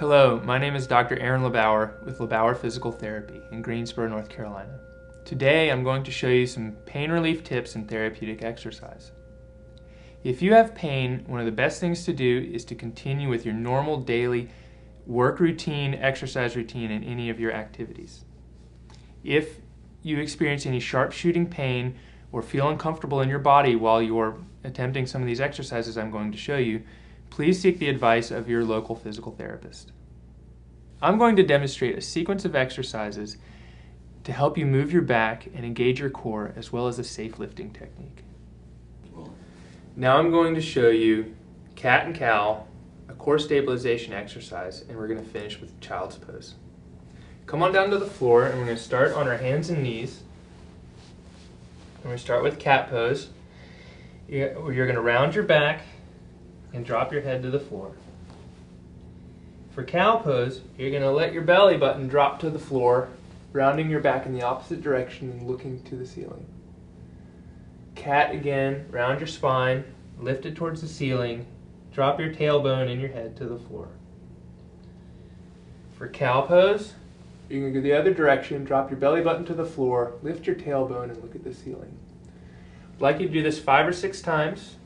Hello, my name is Dr. Aaron LeBauer with LeBauer Physical Therapy in Greensboro, North Carolina. Today I'm going to show you some pain relief tips and therapeutic exercise. If you have pain, one of the best things to do is to continue with your normal daily work routine, exercise routine, and any of your activities. If you experience any sharp shooting pain or feel uncomfortable in your body while you're attempting some of these exercises I'm going to show you, please seek the advice of your local physical therapist. I'm going to demonstrate a sequence of exercises to help you move your back and engage your core, as well as a safe lifting technique. Now I'm going to show you cat and cow, a core stabilization exercise, and we're going to finish with child's pose. Come on down to the floor, and we're going to start on our hands and knees. And we're going to start with cat pose. You're going to round your back and drop your head to the floor. For cow pose, you're going to let your belly button drop to the floor, rounding your back in the opposite direction and looking to the ceiling. Cat again, round your spine, lift it towards the ceiling, drop your tailbone and your head to the floor. For cow pose, you're going to go the other direction, drop your belly button to the floor, lift your tailbone and look at the ceiling. I'd like you to do this 5 or 6 times,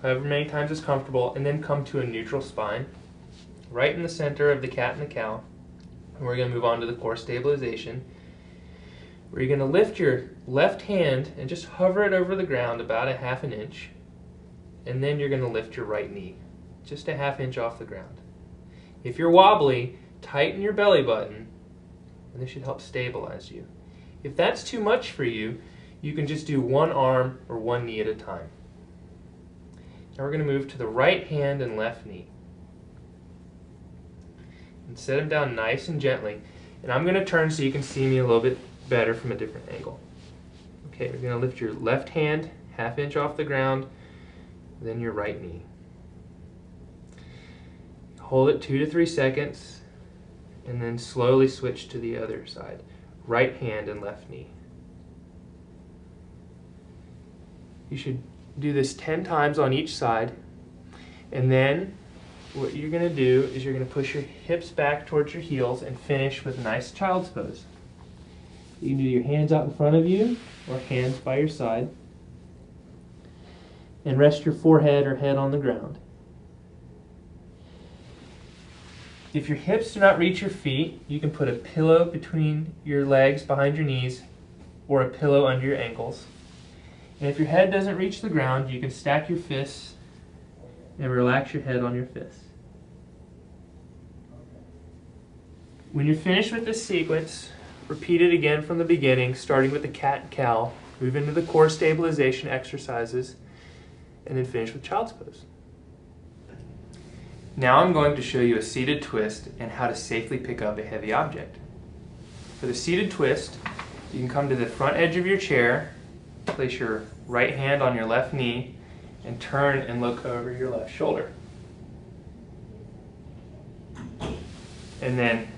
however many times is comfortable, and then come to a neutral spine, right in the center of the cat and the cow. And we're going to move on to the core stabilization, where you're going to lift your left hand and just hover it over the ground about 1/2 inch, and then you're going to lift your right knee, just 1/2 inch off the ground. If you're wobbly, tighten your belly button, and this should help stabilize you. If that's too much for you, you can just do one arm or one knee at a time. Now we're going to move to the right hand and left knee. And set them down nice and gently. And I'm going to turn so you can see me a little bit better from a different angle. Okay, we're going to lift your left hand 1/2 inch off the ground, then your right knee. Hold it 2 to 3 seconds, and then slowly switch to the other side. Right hand and left knee. You should do this 10 times on each side, and then what you're going to do is you're going to push your hips back towards your heels and finish with a nice child's pose. You can do your hands out in front of you or hands by your side, and rest your forehead or head on the ground. If your hips do not reach your feet, you can put a pillow between your legs behind your knees or a pillow under your ankles. And if your head doesn't reach the ground, you can stack your fists and relax your head on your fists. When you're finished with this sequence, repeat it again from the beginning, starting with the cat and cow, move into the core stabilization exercises, and then finish with child's pose. Now I'm going to show you a seated twist and how to safely pick up a heavy object. For the seated twist, you can come to the front edge of your chair, place your right hand on your left knee, and turn and look over your left shoulder. And then,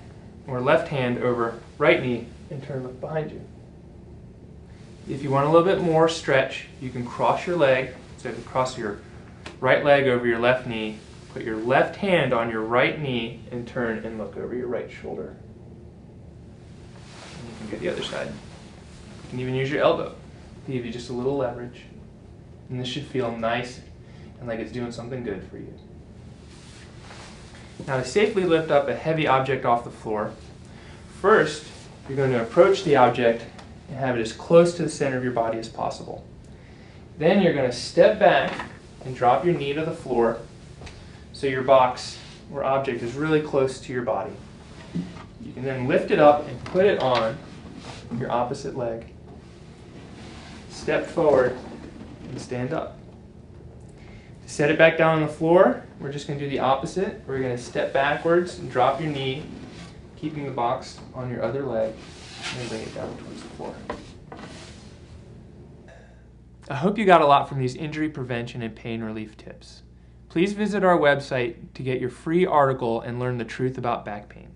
or left hand over right knee, and turn and look behind you. If you want a little bit more stretch, you can cross your leg, so you can cross your right leg over your left knee, put your left hand on your right knee, and turn and look over your right shoulder. And you can go the other side. You can even use your elbow to give you just a little leverage. And this should feel nice and like it's doing something good for you. Now to safely lift up a heavy object off the floor, first you're going to approach the object and have it as close to the center of your body as possible. Then you're going to step back and drop your knee to the floor so your box or object is really close to your body. You can then lift it up and put it on your opposite leg. Step forward and stand up. To set it back down on the floor, we're just going to do the opposite. We're going to step backwards and drop your knee, keeping the box on your other leg, and bring it down towards the floor. I hope you got a lot from these injury prevention and pain relief tips. Please visit our website to get your free article and learn the truth about back pain.